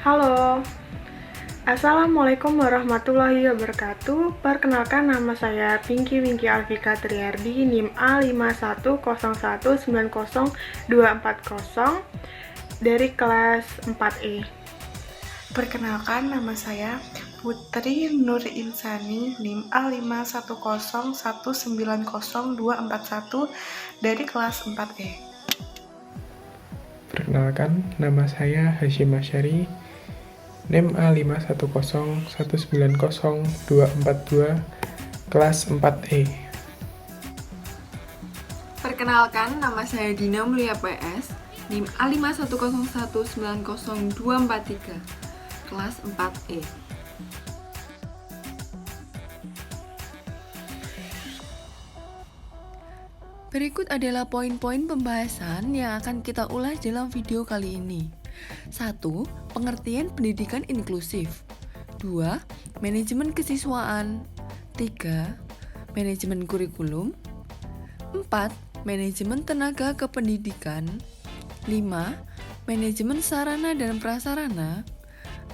Halo, Assalamualaikum warahmatullahi wabarakatuh. Perkenalkan, nama saya Pinky Winky Alfika Triardi, NIM A5101902440 dari kelas 4E. Perkenalkan, nama saya Putri Nur Insani, NIM A5101902441 dari kelas 4E. Perkenalkan, nama saya Hashim Asyari, NIM A5101902442, kelas 4E. Perkenalkan, nama saya Dina Mulia PS, NIM A5101902443, kelas 4E. Berikut adalah poin-poin pembahasan yang akan kita ulas dalam video kali ini. 1. Pengertian pendidikan inklusif. 2. Manajemen kesiswaan. 3. Manajemen kurikulum. 4. Manajemen tenaga kependidikan. 5. Manajemen sarana dan prasarana.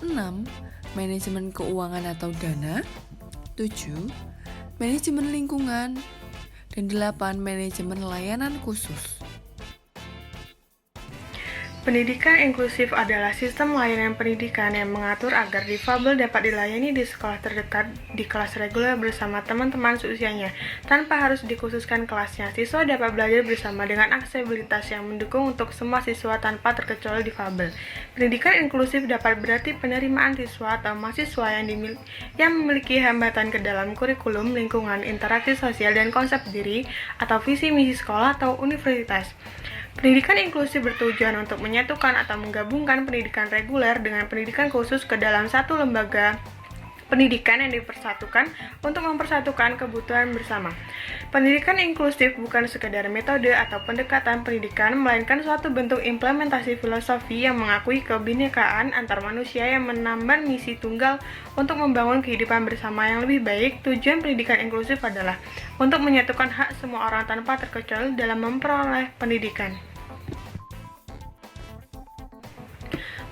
6. Manajemen keuangan atau dana. 7. Manajemen lingkungan. Dan 8. Manajemen layanan khusus. Pendidikan inklusif adalah sistem layanan pendidikan yang mengatur agar difabel dapat dilayani di sekolah terdekat di kelas reguler bersama teman-teman seusianya, tanpa harus dikhususkan kelasnya. Siswa dapat belajar bersama dengan aksesibilitas yang mendukung untuk semua siswa tanpa terkecuali difabel. Pendidikan inklusif dapat berarti penerimaan siswa atau mahasiswa yang memiliki hambatan ke dalam kurikulum, lingkungan, interaksi sosial, dan konsep diri atau visi misi sekolah atau universitas. Pendidikan inklusif bertujuan untuk menyatukan atau menggabungkan pendidikan reguler dengan pendidikan khusus ke dalam satu lembaga pendidikan yang dipersatukan untuk mempersatukan kebutuhan bersama. Pendidikan inklusif bukan sekadar metode atau pendekatan pendidikan, melainkan suatu bentuk implementasi filosofi yang mengakui kebinekaan antar manusia yang menambah misi tunggal untuk membangun kehidupan bersama yang lebih baik. Tujuan pendidikan inklusif adalah untuk menyatukan hak semua orang tanpa terkecuali dalam memperoleh pendidikan.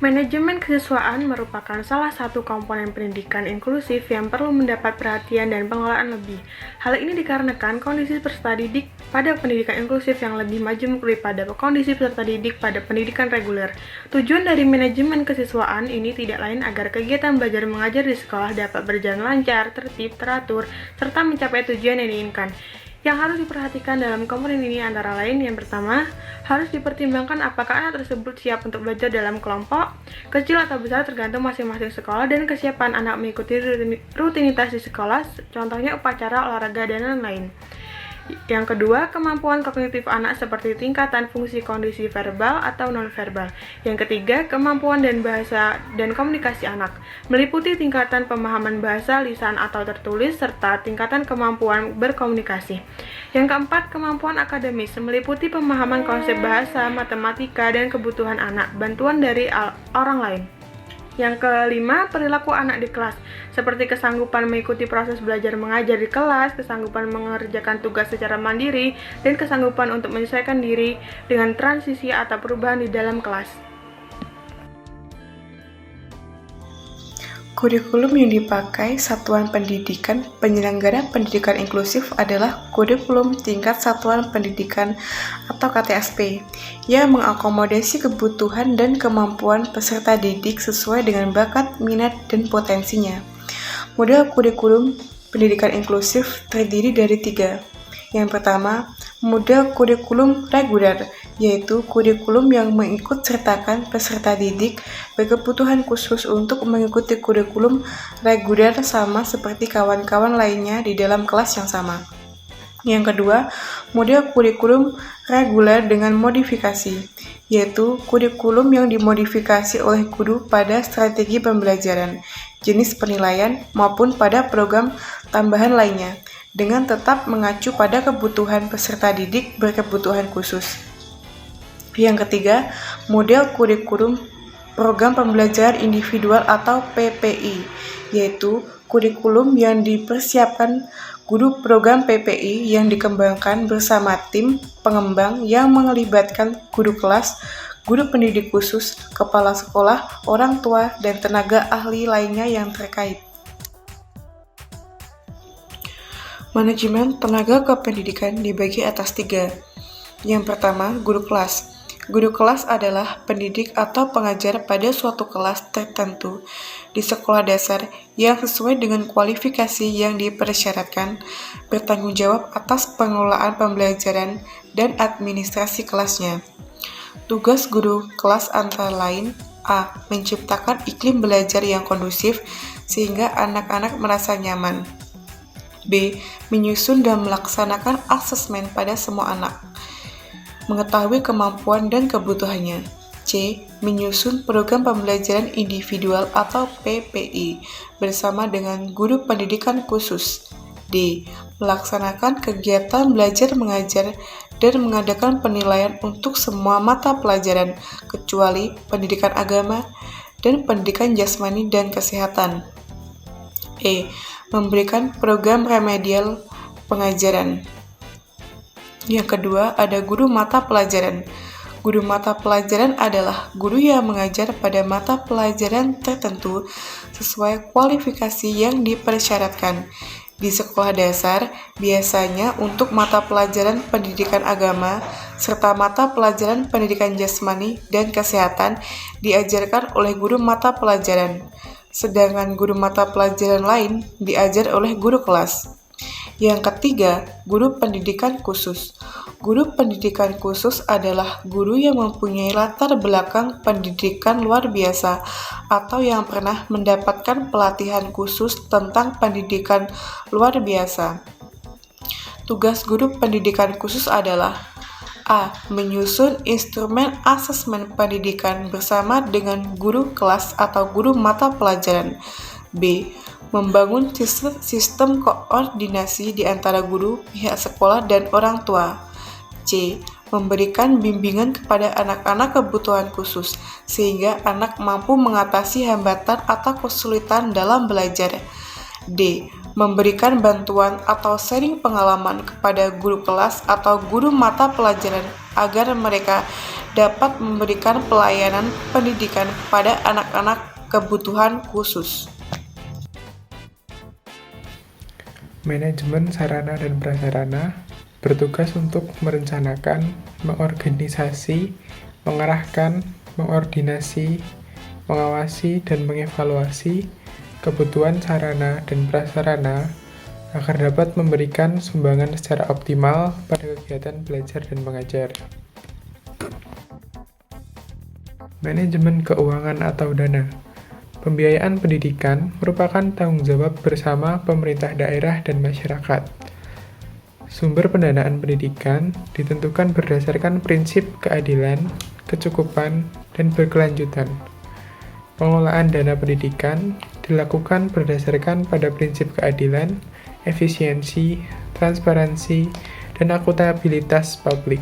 Manajemen kesiswaan merupakan salah satu komponen pendidikan inklusif yang perlu mendapat perhatian dan pengelolaan lebih. Hal ini dikarenakan kondisi peserta didik pada pendidikan inklusif yang lebih majemuk daripada kondisi peserta didik pada pendidikan reguler. Tujuan dari manajemen kesiswaan ini tidak lain agar kegiatan belajar mengajar di sekolah dapat berjalan lancar, tertib, teratur, serta mencapai tujuan yang diinginkan. Yang harus diperhatikan dalam komponen ini antara lain, yang pertama, harus dipertimbangkan apakah anak tersebut siap untuk belajar dalam kelompok, kecil atau besar tergantung masing-masing sekolah, dan kesiapan anak mengikuti rutinitas di sekolah, contohnya upacara, olahraga, dan lain-lain. Yang kedua, kemampuan kognitif anak seperti tingkatan fungsi kondisi verbal atau nonverbal. Yang ketiga, kemampuan dan bahasa dan komunikasi anak, meliputi tingkatan pemahaman bahasa, lisan atau tertulis, serta tingkatan kemampuan berkomunikasi. Yang keempat, kemampuan akademis, meliputi pemahaman konsep bahasa, matematika, dan kebutuhan anak, bantuan dari orang lain. Yang kelima, perilaku anak di kelas, seperti kesanggupan mengikuti proses belajar mengajar di kelas, kesanggupan mengerjakan tugas secara mandiri, dan kesanggupan untuk menyesuaikan diri dengan transisi atau perubahan di dalam kelas. Kurikulum yang dipakai Satuan Pendidikan Penyelenggara Pendidikan Inklusif adalah kurikulum tingkat Satuan Pendidikan atau KTSP yang mengakomodasi kebutuhan dan kemampuan peserta didik sesuai dengan bakat, minat, dan potensinya. Model kurikulum pendidikan inklusif terdiri dari 3. Yang pertama, model kurikulum reguler, yaitu kurikulum yang mengikut-sertakan peserta didik berkebutuhan khusus untuk mengikuti kurikulum reguler sama seperti kawan-kawan lainnya di dalam kelas yang sama. Yang kedua, model kurikulum reguler dengan modifikasi, yaitu kurikulum yang dimodifikasi oleh guru pada strategi pembelajaran, jenis penilaian, maupun pada program tambahan lainnya, dengan tetap mengacu pada kebutuhan peserta didik berkebutuhan khusus. Yang ketiga, model kurikulum program pembelajaran individual atau PPI, yaitu kurikulum yang dipersiapkan guru program PPI yang dikembangkan bersama tim pengembang yang melibatkan guru kelas, guru pendidik khusus, kepala sekolah, orang tua, dan tenaga ahli lainnya yang terkait. Manajemen tenaga kependidikan dibagi atas 3. Yang pertama, guru kelas. Guru kelas adalah pendidik atau pengajar pada suatu kelas tertentu di sekolah dasar yang sesuai dengan kualifikasi yang dipersyaratkan, bertanggung jawab atas pengelolaan pembelajaran dan administrasi kelasnya. Tugas guru kelas antara lain: A. Menciptakan iklim belajar yang kondusif sehingga anak-anak merasa nyaman. B. Menyusun dan melaksanakan asesmen pada semua anak, mengetahui kemampuan dan kebutuhannya. C. Menyusun program pembelajaran individual atau PPI bersama dengan guru pendidikan khusus. D. Melaksanakan kegiatan belajar mengajar dan mengadakan penilaian untuk semua mata pelajaran kecuali pendidikan agama dan pendidikan jasmani dan kesehatan. E. Memberikan program remedial pengajaran. Yang kedua, ada guru mata pelajaran. Guru mata pelajaran adalah guru yang mengajar pada mata pelajaran tertentu sesuai kualifikasi yang dipersyaratkan. Di sekolah dasar, biasanya untuk mata pelajaran pendidikan agama serta mata pelajaran pendidikan jasmani dan kesehatan diajarkan oleh guru mata pelajaran, sedangkan guru mata pelajaran lain diajar oleh guru kelas. Yang ketiga, guru pendidikan khusus. Guru pendidikan khusus adalah guru yang mempunyai latar belakang pendidikan luar biasa atau yang pernah mendapatkan pelatihan khusus tentang pendidikan luar biasa. Tugas guru pendidikan khusus adalah: A. Menyusun instrumen asesmen pendidikan bersama dengan guru kelas atau guru mata pelajaran. B. Membangun sistem koordinasi di antara guru, pihak sekolah, dan orang tua. C. Memberikan bimbingan kepada anak-anak kebutuhan khusus, sehingga anak mampu mengatasi hambatan atau kesulitan dalam belajar. D. Memberikan bantuan atau sharing pengalaman kepada guru kelas atau guru mata pelajaran agar mereka dapat memberikan pelayanan pendidikan kepada anak-anak kebutuhan khusus. Manajemen sarana dan prasarana bertugas untuk merencanakan, mengorganisasi, mengarahkan, mengordinasi, mengawasi, dan mengevaluasi kebutuhan sarana dan prasarana agar dapat memberikan sumbangan secara optimal pada kegiatan belajar dan mengajar. Manajemen keuangan atau dana. Pembiayaan pendidikan merupakan tanggung jawab bersama pemerintah daerah dan masyarakat. Sumber pendanaan pendidikan ditentukan berdasarkan prinsip keadilan, kecukupan, dan berkelanjutan. Pengelolaan dana pendidikan dilakukan berdasarkan pada prinsip keadilan, efisiensi, transparansi, dan akuntabilitas publik.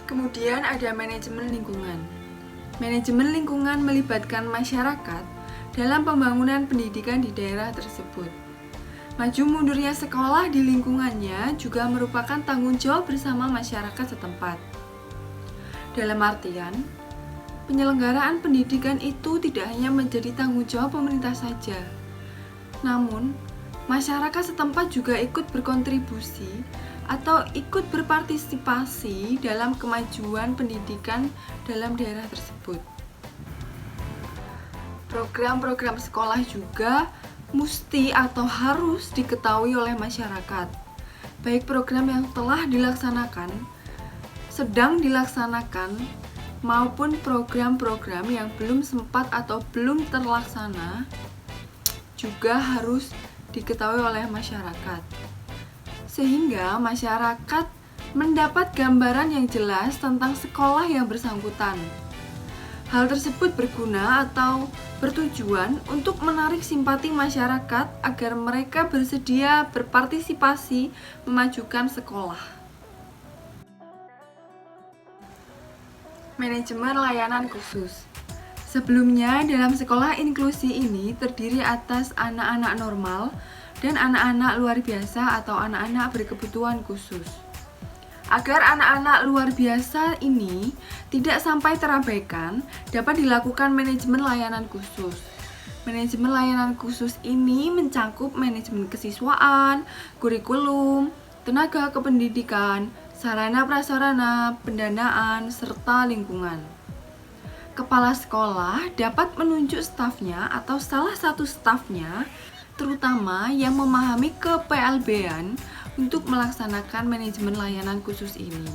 Kemudian ada manajemen lingkungan. Manajemen lingkungan melibatkan masyarakat dalam pembangunan pendidikan di daerah tersebut. Maju mundurnya sekolah di lingkungannya juga merupakan tanggung jawab bersama masyarakat setempat. Dalam artian, penyelenggaraan pendidikan itu tidak hanya menjadi tanggung jawab pemerintah saja, namun masyarakat setempat juga ikut berkontribusi atau ikut berpartisipasi dalam kemajuan pendidikan dalam daerah tersebut. Program-program sekolah juga mesti atau harus diketahui oleh masyarakat, baik program yang telah dilaksanakan, sedang dilaksanakan, maupun program-program yang belum sempat atau belum terlaksana juga harus diketahui oleh masyarakat, sehingga masyarakat mendapat gambaran yang jelas tentang sekolah yang bersangkutan. Hal tersebut berguna atau bertujuan untuk menarik simpati masyarakat agar mereka bersedia berpartisipasi memajukan sekolah. Manajemen layanan khusus. Sebelumnya, dalam sekolah inklusi ini terdiri atas anak-anak normal dan anak-anak luar biasa atau anak-anak berkebutuhan khusus. Agar anak-anak luar biasa ini tidak sampai terabaikan, dapat dilakukan manajemen layanan khusus. Manajemen layanan khusus ini mencakup manajemen kesiswaan, kurikulum, tenaga kependidikan, sarana prasarana, pendanaan, serta lingkungan. Kepala sekolah dapat menunjuk stafnya atau salah satu stafnya, terutama yang memahami ke-PLB-an untuk melaksanakan manajemen layanan khusus ini.